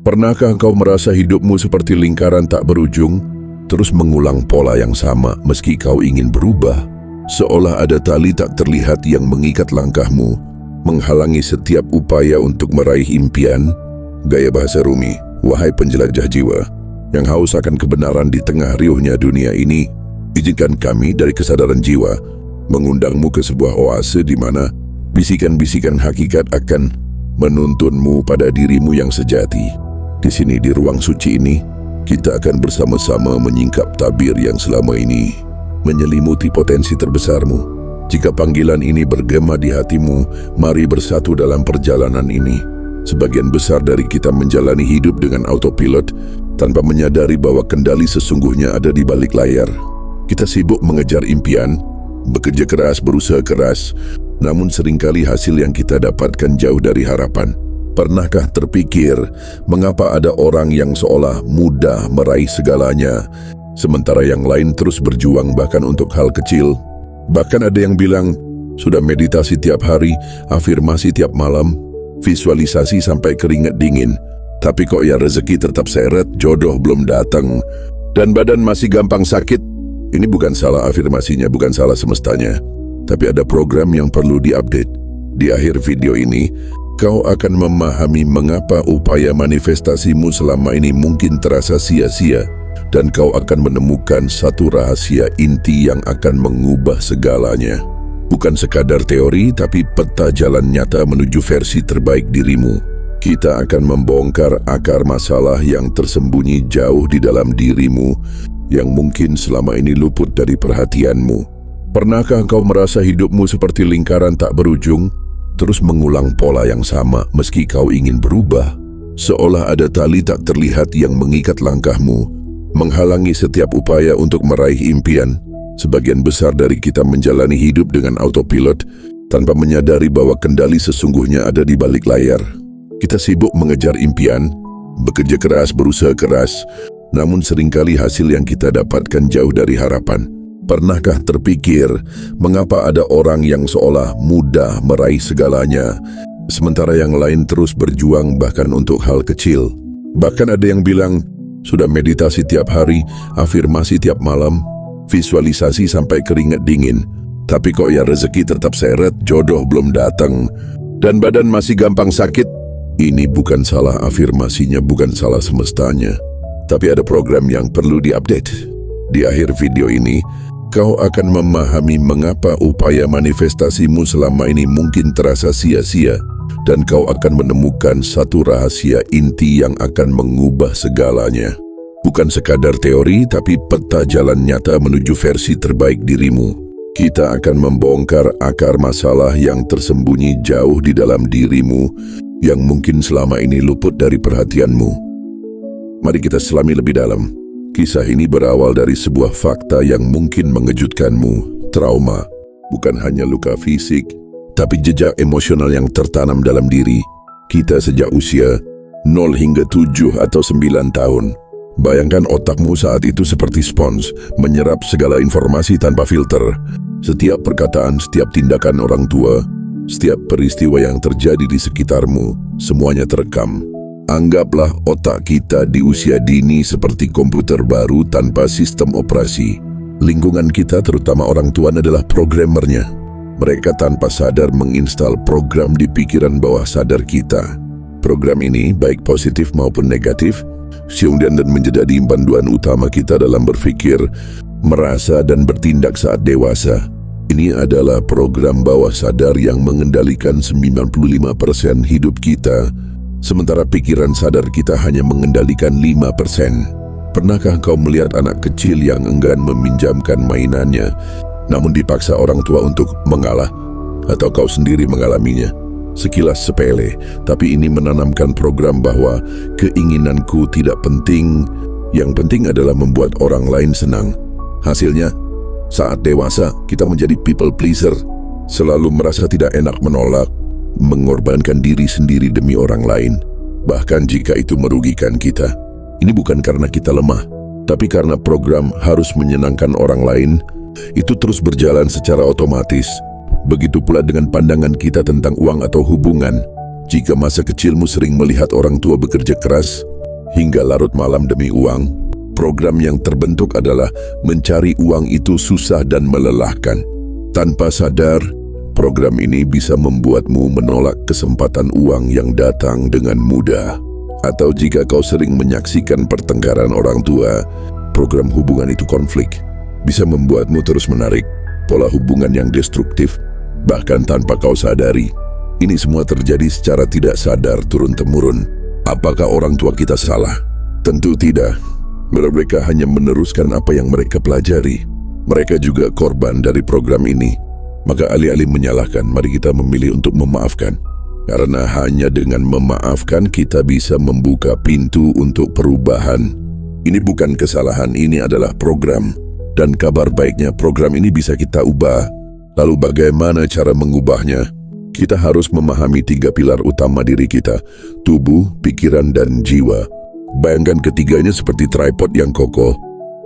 Pernahkah engkau merasa hidupmu seperti lingkaran tak berujung, terus mengulang pola yang sama meski kau ingin berubah? Seolah ada tali tak terlihat yang mengikat langkahmu, menghalangi setiap upaya untuk meraih impian. Gaya bahasa Rumi, wahai penjelajah jiwa, yang haus akan kebenaran di tengah riuhnya dunia ini, izinkan kami dari kesadaran jiwa mengundangmu ke sebuah oase di mana bisikan-bisikan hakikat akan menuntunmu pada dirimu yang sejati. Di sini, di ruang suci ini, kita akan bersama-sama menyingkap tabir yang selama ini menyelimuti potensi terbesarmu. Jika panggilan ini bergema di hatimu, mari bersatu dalam perjalanan ini. Sebagian besar dari kita menjalani hidup dengan autopilot tanpa menyadari bahwa kendali sesungguhnya ada di balik layar. Kita sibuk mengejar impian, bekerja keras, berusaha keras, namun seringkali hasil yang kita dapatkan jauh dari harapan. Pernahkah terpikir mengapa ada orang yang seolah mudah meraih segalanya, sementara yang lain terus berjuang bahkan untuk hal kecil? Bahkan ada yang bilang, sudah meditasi tiap hari, afirmasi tiap malam, visualisasi sampai keringat dingin, tapi kok ya rezeki tetap seret, jodoh belum datang, dan badan masih gampang sakit. Ini bukan salah afirmasinya, bukan salah semestanya, tapi ada program yang perlu diupdate. Di akhir video ini, kau akan memahami mengapa upaya manifestasimu selama ini mungkin terasa sia-sia, dan kau akan menemukan satu rahasia inti yang akan mengubah segalanya. Bukan sekadar teori, tapi peta jalan nyata menuju versi terbaik dirimu. Kita akan membongkar akar masalah yang tersembunyi jauh di dalam dirimu, yang mungkin selama ini luput dari perhatianmu. Pernahkah engkau merasa hidupmu seperti lingkaran tak berujung, terus mengulang pola yang sama meski kau ingin berubah? Seolah ada tali tak terlihat yang mengikat langkahmu, menghalangi setiap upaya untuk meraih impian. Sebagian besar dari kita menjalani hidup dengan autopilot tanpa menyadari bahwa kendali sesungguhnya ada di balik layar. Kita sibuk mengejar impian, bekerja keras, berusaha keras, namun seringkali hasil yang kita dapatkan jauh dari harapan. Pernahkah terpikir mengapa ada orang yang seolah mudah meraih segalanya, sementara yang lain terus berjuang bahkan untuk hal kecil? Bahkan ada yang bilang, sudah meditasi tiap hari, afirmasi tiap malam, visualisasi sampai keringat dingin, tapi kok ya rezeki tetap seret, jodoh belum datang, dan badan masih gampang sakit. Ini bukan salah afirmasinya, bukan salah semestanya, tapi ada program yang perlu diupdate. Di akhir video ini, kau akan memahami mengapa upaya manifestasimu selama ini mungkin terasa sia-sia, dan kau akan menemukan satu rahasia inti yang akan mengubah segalanya. Bukan sekadar teori, tapi peta jalan nyata menuju versi terbaik dirimu. Kita akan membongkar akar masalah yang tersembunyi jauh di dalam dirimu, yang mungkin selama ini luput dari perhatianmu. Mari kita selami lebih dalam. Kisah ini berawal dari sebuah fakta yang mungkin mengejutkanmu. Trauma bukan hanya luka fisik, tapi jejak emosional yang tertanam dalam diri kita sejak usia 0 hingga 7 atau 9 tahun. Bayangkan otakmu saat itu seperti spons, menyerap segala informasi tanpa filter. Setiap perkataan, setiap tindakan orang tua, setiap peristiwa yang terjadi di sekitarmu, semuanya terekam. Anggaplah otak kita di usia dini seperti komputer baru tanpa sistem operasi. Lingkungan kita, terutama orang tua, adalah programmernya. Mereka tanpa sadar menginstal program di pikiran bawah sadar kita. Program ini, baik positif maupun negatif, kemudian dan menjadi panduan utama kita dalam berpikir, merasa, dan bertindak saat dewasa. Ini adalah program bawah sadar yang mengendalikan 95% hidup kita, sementara pikiran sadar kita hanya mengendalikan 5%. Pernahkah kau melihat anak kecil yang enggan meminjamkan mainannya, namun dipaksa orang tua untuk mengalah? Atau kau sendiri mengalaminya? Sekilas sepele, tapi ini menanamkan program bahwa keinginanku tidak penting, yang penting adalah membuat orang lain senang. Hasilnya, saat dewasa kita menjadi people pleaser, selalu merasa tidak enak menolak, mengorbankan diri sendiri demi orang lain, bahkan jika itu merugikan kita. Ini bukan karena kita lemah, tapi karena program harus menyenangkan orang lain itu terus berjalan secara otomatis. Begitu pula dengan pandangan kita tentang uang atau hubungan. Jika masa kecilmu sering melihat orang tua bekerja keras, hingga larut malam demi uang. Program yang terbentuk adalah mencari uang itu susah dan melelahkan. Tanpa sadar, program ini bisa membuatmu menolak kesempatan uang yang datang dengan mudah. Atau jika kau sering menyaksikan pertengkaran orang tua, program hubungan itu konflik, bisa membuatmu terus menarik pola hubungan yang destruktif, bahkan tanpa kau sadari. Ini semua terjadi secara tidak sadar turun-temurun. Apakah orang tua kita salah? Tentu tidak. Mereka hanya meneruskan apa yang mereka pelajari. Mereka juga korban dari program ini. Maka alih-alih menyalahkan, mari kita memilih untuk memaafkan. Karena hanya dengan memaafkan kita bisa membuka pintu untuk perubahan. Ini bukan kesalahan, ini adalah program. Dan kabar baiknya program ini bisa kita ubah. Lalu bagaimana cara mengubahnya? Kita harus memahami 3 pilar utama diri kita: tubuh, pikiran, dan jiwa. Bayangkan ketiganya seperti tripod yang kokoh.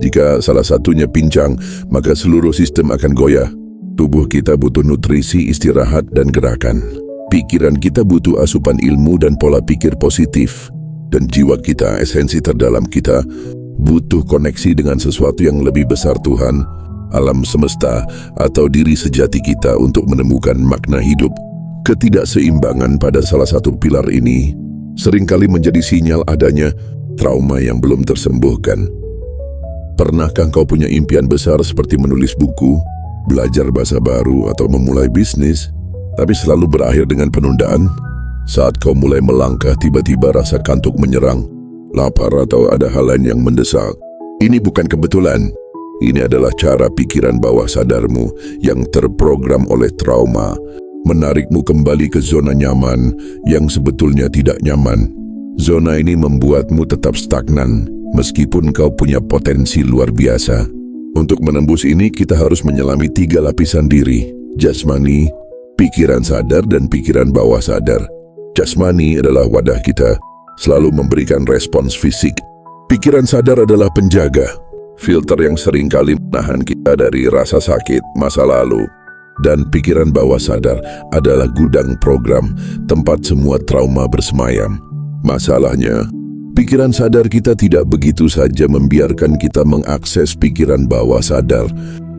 Jika salah satunya pincang, maka seluruh sistem akan goyah. Tubuh kita butuh nutrisi, istirahat, dan gerakan. Pikiran kita butuh asupan ilmu dan pola pikir positif. Dan jiwa kita, esensi terdalam kita, butuh koneksi dengan sesuatu yang lebih besar, Tuhan, alam semesta, atau diri sejati kita untuk menemukan makna hidup. Ketidakseimbangan pada salah satu pilar ini seringkali menjadi sinyal adanya trauma yang belum tersembuhkan. Pernahkah kau punya impian besar seperti menulis buku, belajar bahasa baru, atau memulai bisnis, tapi selalu berakhir dengan penundaan? Saat kau mulai melangkah, tiba-tiba rasa kantuk menyerang, lapar, atau ada hal lain yang mendesak. Ini bukan kebetulan. Ini adalah cara pikiran bawah sadarmu yang terprogram oleh trauma, menarikmu kembali ke zona nyaman yang sebetulnya tidak nyaman. Zona ini membuatmu tetap stagnan, meskipun kau punya potensi luar biasa. Untuk menembus ini, kita harus menyelami 3 lapisan diri: jasmani, pikiran sadar, dan pikiran bawah sadar. Jasmani adalah wadah kita, selalu memberikan respons fisik. Pikiran sadar adalah penjaga, filter yang seringkali menahan kita dari rasa sakit masa lalu. Dan pikiran bawah sadar adalah gudang program, tempat semua trauma bersemayam. Masalahnya, pikiran sadar kita tidak begitu saja membiarkan kita mengakses pikiran bawah sadar.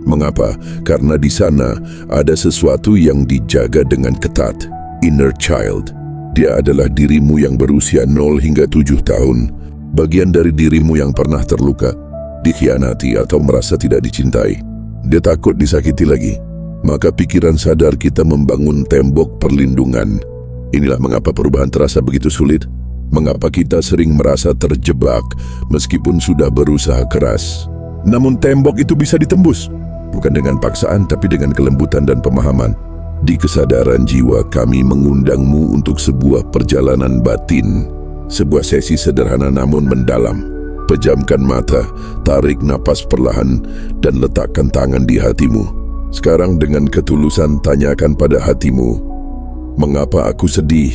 Mengapa? Karena di sana ada sesuatu yang dijaga dengan ketat. Inner child. Dia adalah dirimu yang berusia 0 hingga 7 tahun. Bagian dari dirimu yang pernah terluka, dikhianati, atau merasa tidak dicintai. Dia takut disakiti lagi. Maka pikiran sadar kita membangun tembok perlindungan. Inilah mengapa perubahan terasa begitu sulit. Mengapa kita sering merasa terjebak meskipun sudah berusaha keras. Namun tembok itu bisa ditembus. Bukan dengan paksaan, tapi dengan kelembutan dan pemahaman. Di kesadaran jiwa, kami mengundangmu untuk sebuah perjalanan batin. Sebuah sesi sederhana namun mendalam. Pejamkan mata, tarik napas perlahan, dan letakkan tangan di hatimu. Sekarang dengan ketulusan tanyakan pada hatimu, mengapa aku sedih?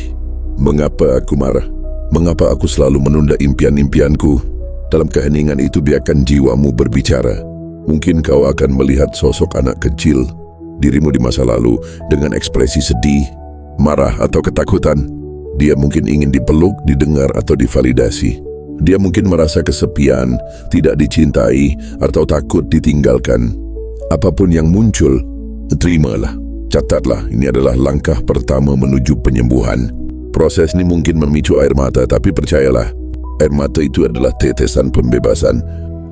Mengapa aku marah? Mengapa aku selalu menunda impian-impianku? Dalam keheningan itu biarkan jiwamu berbicara. Mungkin kau akan melihat sosok anak kecil, dirimu di masa lalu dengan ekspresi sedih, marah, atau ketakutan. Dia mungkin ingin dipeluk, didengar, atau divalidasi. Dia mungkin merasa kesepian, tidak dicintai, atau takut ditinggalkan. Apapun yang muncul, terimalah. Catatlah, ini adalah langkah pertama menuju penyembuhan. Proses ini mungkin memicu air mata, tapi percayalah, air mata itu adalah tetesan pembebasan,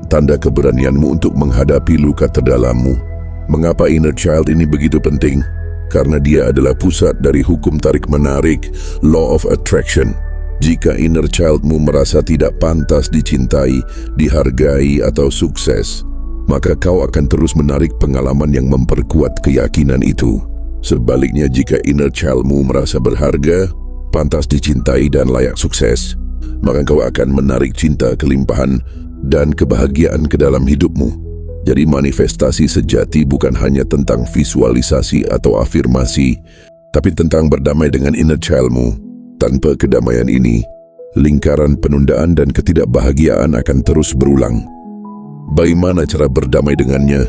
tanda keberanianmu untuk menghadapi luka terdalammu. Mengapa inner child ini begitu penting? Karena dia adalah pusat dari hukum tarik-menarik, law of attraction. Jika inner childmu merasa tidak pantas dicintai, dihargai, atau sukses, maka kau akan terus menarik pengalaman yang memperkuat keyakinan itu. Sebaliknya, jika inner childmu merasa berharga, pantas dicintai, dan layak sukses, maka kau akan menarik cinta, kelimpahan, dan kebahagiaan ke dalam hidupmu. Jadi manifestasi sejati bukan hanya tentang visualisasi atau afirmasi, tapi tentang berdamai dengan inner childmu. Tanpa kedamaian ini, lingkaran penundaan dan ketidakbahagiaan akan terus berulang. Bagaimana cara berdamai dengannya?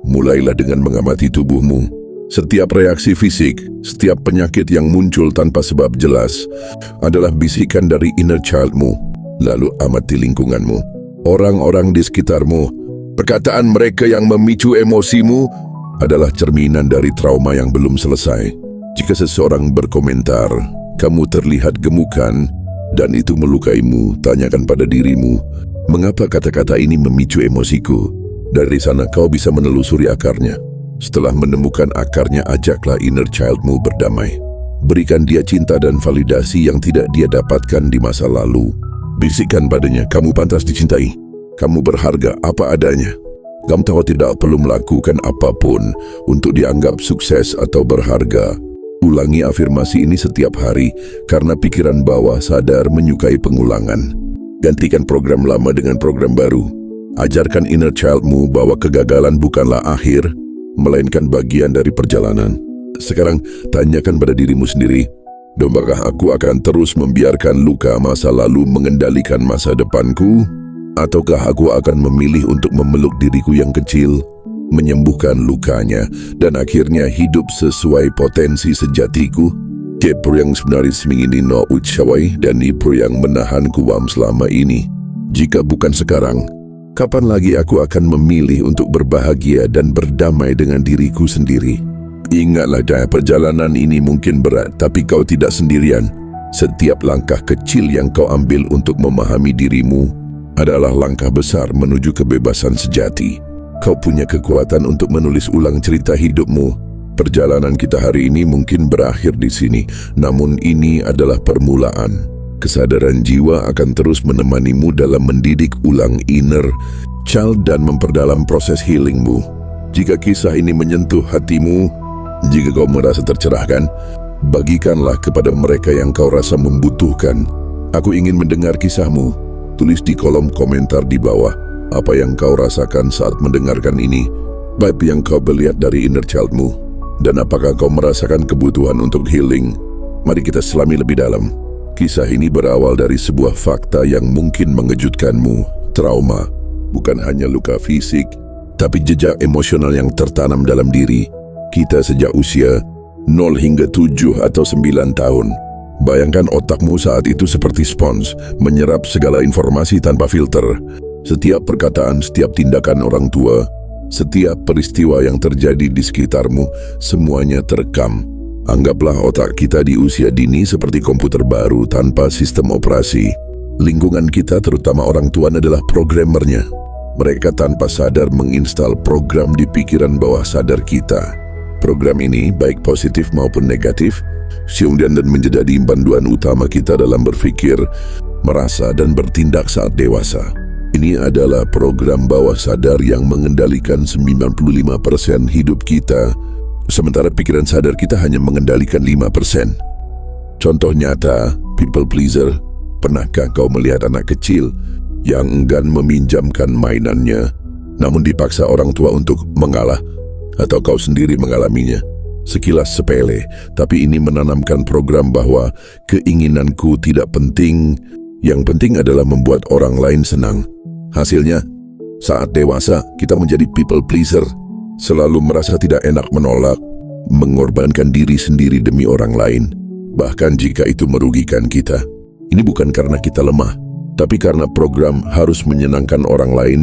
Mulailah dengan mengamati tubuhmu. Setiap reaksi fisik, setiap penyakit yang muncul tanpa sebab jelas adalah bisikan dari inner childmu. Lalu amati lingkunganmu, orang-orang di sekitarmu. Perkataan mereka yang memicu emosimu adalah cerminan dari trauma yang belum selesai. Jika seseorang berkomentar, kamu terlihat gemukan dan itu melukaimu, tanyakan pada dirimu, mengapa kata-kata ini memicu emosiku? Dari sana kau bisa menelusuri akarnya. Setelah menemukan akarnya, ajaklah inner childmu berdamai. Berikan dia cinta dan validasi yang tidak dia dapatkan di masa lalu. Bisikkan padanya, kamu pantas dicintai. Kamu berharga apa adanya. Kamu tahu tidak perlu melakukan apapun untuk dianggap sukses atau berharga. Ulangi afirmasi ini setiap hari karena pikiran bawah sadar menyukai pengulangan. Gantikan program lama dengan program baru. Ajarkan inner childmu bahwa kegagalan bukanlah akhir, melainkan bagian dari perjalanan. Sekarang, tanyakan pada dirimu sendiri, apakah aku akan terus membiarkan luka masa lalu mengendalikan masa depanku? Ataukah aku akan memilih untuk memeluk diriku yang kecil, menyembuhkan lukanya, dan akhirnya hidup sesuai potensi sejatiku? Kepur yang sebenarnya semingini no ucawai dan ipur yang menahan kuam selama ini. Jika bukan sekarang, kapan lagi aku akan memilih untuk berbahagia dan berdamai dengan diriku sendiri? Ingatlah, Daya, perjalanan ini mungkin berat, tapi kau tidak sendirian. Setiap langkah kecil yang kau ambil untuk memahami dirimu adalah langkah besar menuju kebebasan sejati. Kau punya kekuatan untuk menulis ulang cerita hidupmu. Perjalanan kita hari ini mungkin berakhir di sini, namun ini adalah permulaan. Kesadaran jiwa akan terus menemanimu dalam mendidik ulang inner child dan memperdalam proses healingmu. Jika kisah ini menyentuh hatimu, jika kau merasa tercerahkan, bagikanlah kepada mereka yang kau rasa membutuhkan. Aku ingin mendengar kisahmu. Tulis di kolom komentar di bawah apa yang kau rasakan saat mendengarkan ini, baik yang kau melihat dari inner childmu, dan apakah kau merasakan kebutuhan untuk healing. Mari kita selami lebih dalam. Kisah ini berawal dari sebuah fakta yang mungkin mengejutkanmu. Trauma bukan hanya luka fisik, tapi jejak emosional yang tertanam dalam diri kita sejak usia 0 hingga 7 atau 9 tahun. Bayangkan otakmu saat itu seperti spons, menyerap segala informasi tanpa filter. Setiap perkataan, setiap tindakan orang tua, setiap peristiwa yang terjadi di sekitarmu, semuanya terekam. Anggaplah otak kita di usia dini seperti komputer baru tanpa sistem operasi. Lingkungan kita, terutama orang tua, adalah programmernya. Mereka tanpa sadar menginstal program di pikiran bawah sadar kita. Program ini, baik positif maupun negatif, kemudian dan menjadi panduan utama kita dalam berpikir, merasa, dan bertindak saat dewasa. Ini adalah program bawah sadar yang mengendalikan 95% hidup kita, sementara pikiran sadar kita hanya mengendalikan 5%. Contoh nyata, people pleaser. Pernahkah kau melihat anak kecil yang enggan meminjamkan mainannya, namun dipaksa orang tua untuk mengalah, atau kau sendiri mengalaminya? Sekilas sepele, tapi ini menanamkan program bahwa keinginanku tidak penting. Yang penting adalah membuat orang lain senang. Hasilnya, saat dewasa, kita menjadi people pleaser. Selalu merasa tidak enak menolak, mengorbankan diri sendiri demi orang lain, bahkan jika itu merugikan kita. Ini bukan karena kita lemah, tapi karena program harus menyenangkan orang lain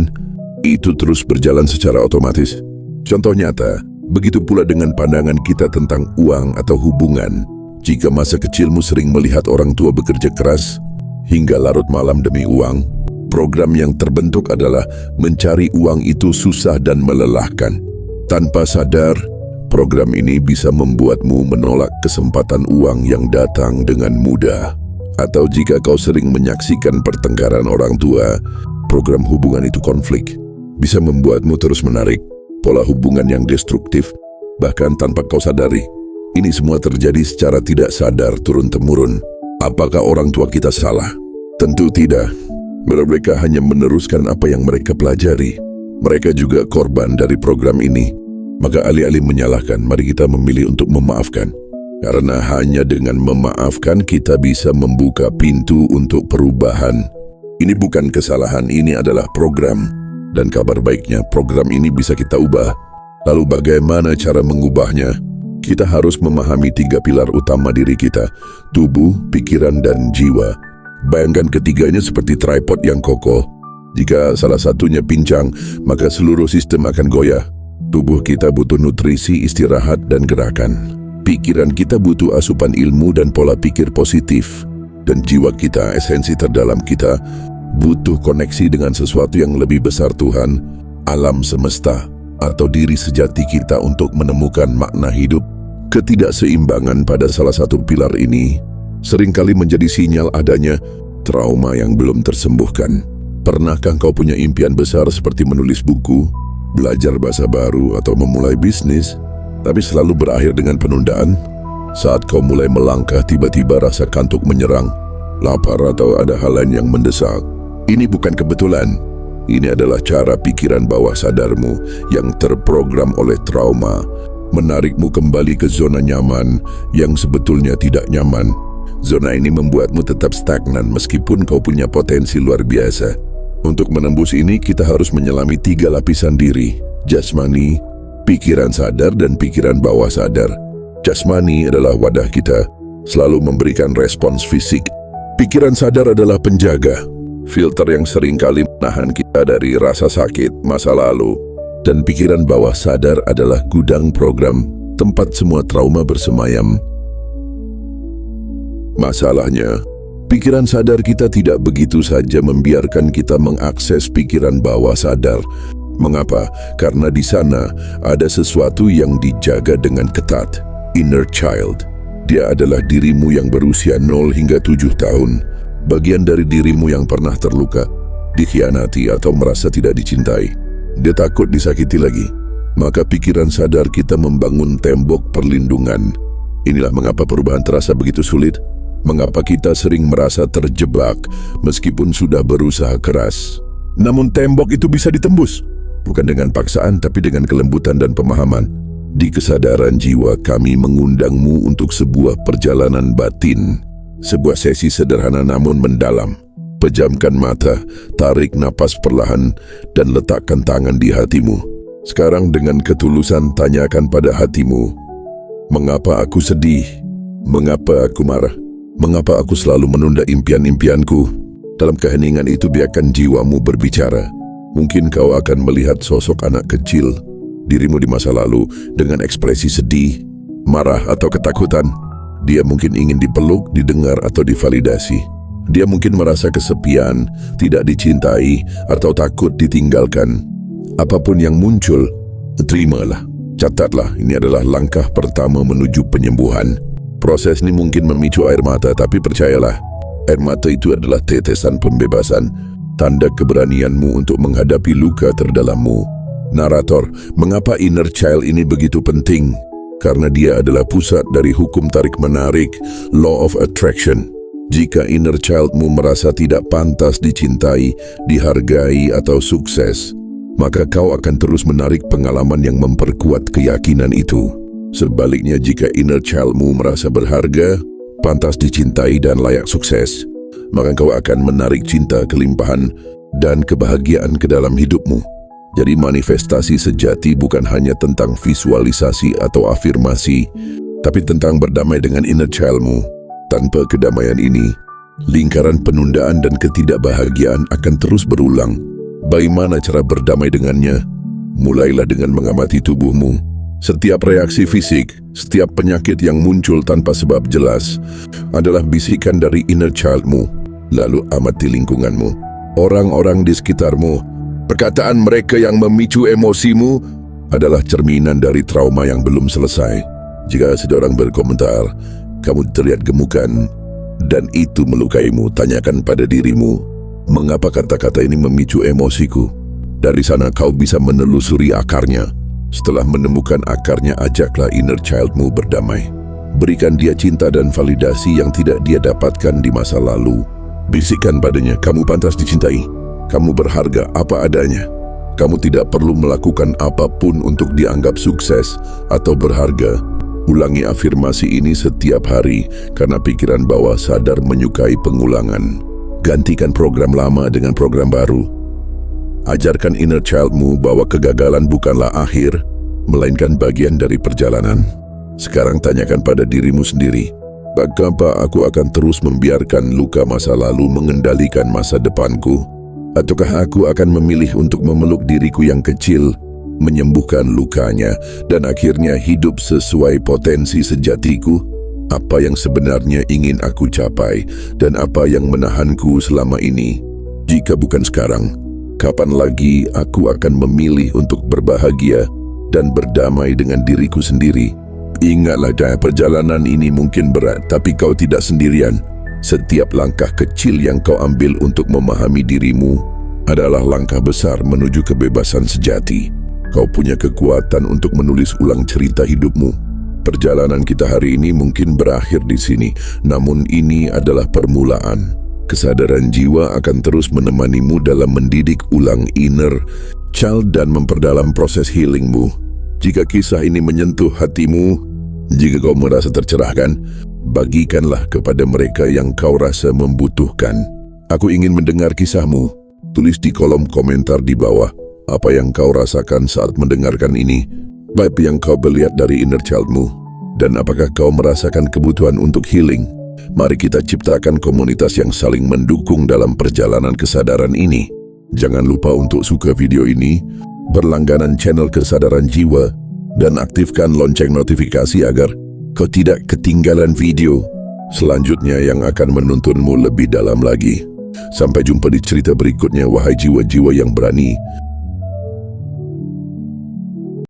itu terus berjalan secara otomatis. Contoh nyata, begitu pula dengan pandangan kita tentang uang atau hubungan. Jika masa kecilmu sering melihat orang tua bekerja keras hingga larut malam demi uang, program yang terbentuk adalah mencari uang itu susah dan melelahkan. Tanpa sadar, program ini bisa membuatmu menolak kesempatan uang yang datang dengan mudah. Atau jika kau sering menyaksikan pertengkaran orang tua, program hubungan itu konflik bisa membuatmu terus menarik pola hubungan yang destruktif, bahkan tanpa kau sadari. Ini semua terjadi secara tidak sadar turun-temurun. Apakah orang tua kita salah? Tentu tidak. Mereka hanya meneruskan apa yang mereka pelajari. Mereka juga korban dari program ini. Maka alih-alih menyalahkan, mari kita memilih untuk memaafkan. Karena hanya dengan memaafkan kita bisa membuka pintu untuk perubahan. Ini bukan kesalahan, ini adalah program. Dan kabar baiknya, program ini bisa kita ubah. Lalu bagaimana cara mengubahnya? Kita harus memahami 3 pilar utama diri kita, tubuh, pikiran, dan jiwa. Bayangkan ketiganya seperti tripod yang kokoh. Jika salah satunya pincang, maka seluruh sistem akan goyah. Tubuh kita butuh nutrisi, istirahat, dan gerakan. Pikiran kita butuh asupan ilmu dan pola pikir positif. Dan jiwa kita, esensi terdalam kita, butuh koneksi dengan sesuatu yang lebih besar, Tuhan, alam semesta, atau diri sejati kita untuk menemukan makna hidup. Ketidakseimbangan pada salah satu pilar ini seringkali menjadi sinyal adanya trauma yang belum tersembuhkan. Pernahkah kau punya impian besar seperti menulis buku, belajar bahasa baru, atau memulai bisnis, tapi selalu berakhir dengan penundaan? Saat kau mulai melangkah, tiba-tiba rasa kantuk menyerang, lapar, atau ada hal lain yang mendesak. Ini bukan kebetulan. Ini adalah cara pikiran bawah sadarmu yang terprogram oleh trauma, menarikmu kembali ke zona nyaman yang sebetulnya tidak nyaman. Zona ini membuatmu tetap stagnan meskipun kau punya potensi luar biasa. Untuk menembus ini, kita harus menyelami 3 lapisan diri: jasmani, pikiran sadar, dan pikiran bawah sadar. Jasmani adalah wadah kita, selalu memberikan respons fisik. Pikiran sadar adalah penjaga, filter yang seringkali menahan kita dari rasa sakit masa lalu. Dan pikiran bawah sadar adalah gudang program, tempat semua trauma bersemayam. Masalahnya, pikiran sadar kita tidak begitu saja membiarkan kita mengakses pikiran bawah sadar. Mengapa? Karena di sana ada sesuatu yang dijaga dengan ketat. Inner child. Dia adalah dirimu yang berusia 0 hingga 7 tahun. Bagian dari dirimu yang pernah terluka, dikhianati, atau merasa tidak dicintai. Dia takut disakiti lagi. Maka pikiran sadar kita membangun tembok perlindungan. Inilah mengapa perubahan terasa begitu sulit. Mengapa kita sering merasa terjebak meskipun sudah berusaha keras. Namun tembok itu bisa ditembus. Bukan dengan paksaan, tapi dengan kelembutan dan pemahaman. Di kesadaran jiwa, kami mengundangmu untuk sebuah perjalanan batin. Sebuah sesi sederhana namun mendalam. Pejamkan mata, tarik napas perlahan, dan letakkan tangan di hatimu. Sekarang dengan ketulusan tanyakan pada hatimu, mengapa aku sedih? Mengapa aku marah? Mengapa aku selalu menunda impian-impianku? Dalam keheningan itu biarkan jiwamu berbicara. Mungkin kau akan melihat sosok anak kecil, dirimu di masa lalu dengan ekspresi sedih, marah, atau ketakutan. Dia mungkin ingin dipeluk, didengar, atau divalidasi. Dia mungkin merasa kesepian, tidak dicintai, atau takut ditinggalkan. Apapun yang muncul, terimalah. Catatlah, ini adalah langkah pertama menuju penyembuhan. Proses ini mungkin memicu air mata, tapi percayalah, air mata itu adalah tetesan pembebasan, tanda keberanianmu untuk menghadapi luka terdalammu. Narator, mengapa inner child ini begitu penting? Karena dia adalah pusat dari hukum tarik-menarik, law of attraction. Jika inner childmu merasa tidak pantas dicintai, dihargai, atau sukses, maka kau akan terus menarik pengalaman yang memperkuat keyakinan itu. Sebaliknya, jika inner childmu merasa berharga, pantas dicintai, dan layak sukses, maka kau akan menarik cinta, kelimpahan, dan kebahagiaan ke dalam hidupmu. Jadi manifestasi sejati bukan hanya tentang visualisasi atau afirmasi, tapi tentang berdamai dengan inner childmu. Tanpa kedamaian ini, lingkaran penundaan dan ketidakbahagiaan akan terus berulang. Bagaimana cara berdamai dengannya? Mulailah dengan mengamati tubuhmu. Setiap reaksi fisik, setiap penyakit yang muncul tanpa sebab jelas adalah bisikan dari inner childmu. Lalu amati lingkunganmu, orang-orang di sekitarmu. Perkataan mereka yang memicu emosimu adalah cerminan dari trauma yang belum selesai. Jika seseorang berkomentar, kamu terlihat gemukan, dan itu melukaimu, tanyakan pada dirimu, mengapa kata-kata ini memicu emosiku? Dari sana kau bisa menelusuri akarnya. Setelah menemukan akarnya, ajaklah inner childmu berdamai. Berikan dia cinta dan validasi yang tidak dia dapatkan di masa lalu. Bisikkan padanya, kamu pantas dicintai. Kamu berharga apa adanya. Kamu tidak perlu melakukan apapun untuk dianggap sukses atau berharga. Ulangi afirmasi ini setiap hari, karena pikiran bawah sadar menyukai pengulangan. Gantikan program lama dengan program baru. Ajarkan inner childmu bahwa kegagalan bukanlah akhir, melainkan bagian dari perjalanan. Sekarang tanyakan pada dirimu sendiri, Apakah aku akan terus membiarkan luka masa lalu mengendalikan masa depanku? Ataukah aku akan memilih untuk memeluk diriku yang kecil, menyembuhkan lukanya, dan akhirnya hidup sesuai potensi sejatiku? Apa yang sebenarnya ingin aku capai, dan apa yang menahanku selama ini? Jika bukan sekarang, kapan lagi aku akan memilih untuk berbahagia dan berdamai dengan diriku sendiri? Ingatlah, perjalanan ini mungkin berat, tapi kau tidak sendirian. Setiap langkah kecil yang kau ambil untuk memahami dirimu adalah langkah besar menuju kebebasan sejati. Kau punya kekuatan untuk menulis ulang cerita hidupmu. Perjalanan kita hari ini mungkin berakhir di sini, namun ini adalah permulaan. Kesadaran jiwa akan terus menemanimu dalam mendidik ulang inner child dan memperdalam proses healingmu. Jika kisah ini menyentuh hatimu, jika kau merasa tercerahkan, bagikanlah kepada mereka yang kau rasa membutuhkan. Aku ingin mendengar kisahmu. Tulis di kolom komentar di bawah apa yang kau rasakan saat mendengarkan ini. Apa yang kau melihat dari inner childmu? Dan apakah kau merasakan kebutuhan untuk healing? Mari kita ciptakan komunitas yang saling mendukung dalam perjalanan kesadaran ini. Jangan lupa untuk suka video ini, berlangganan channel Kesadaran Jiwa, dan aktifkan lonceng notifikasi agar kau tidak ketinggalan video selanjutnya yang akan menuntunmu lebih dalam lagi. Sampai jumpa di cerita berikutnya, wahai jiwa-jiwa yang berani.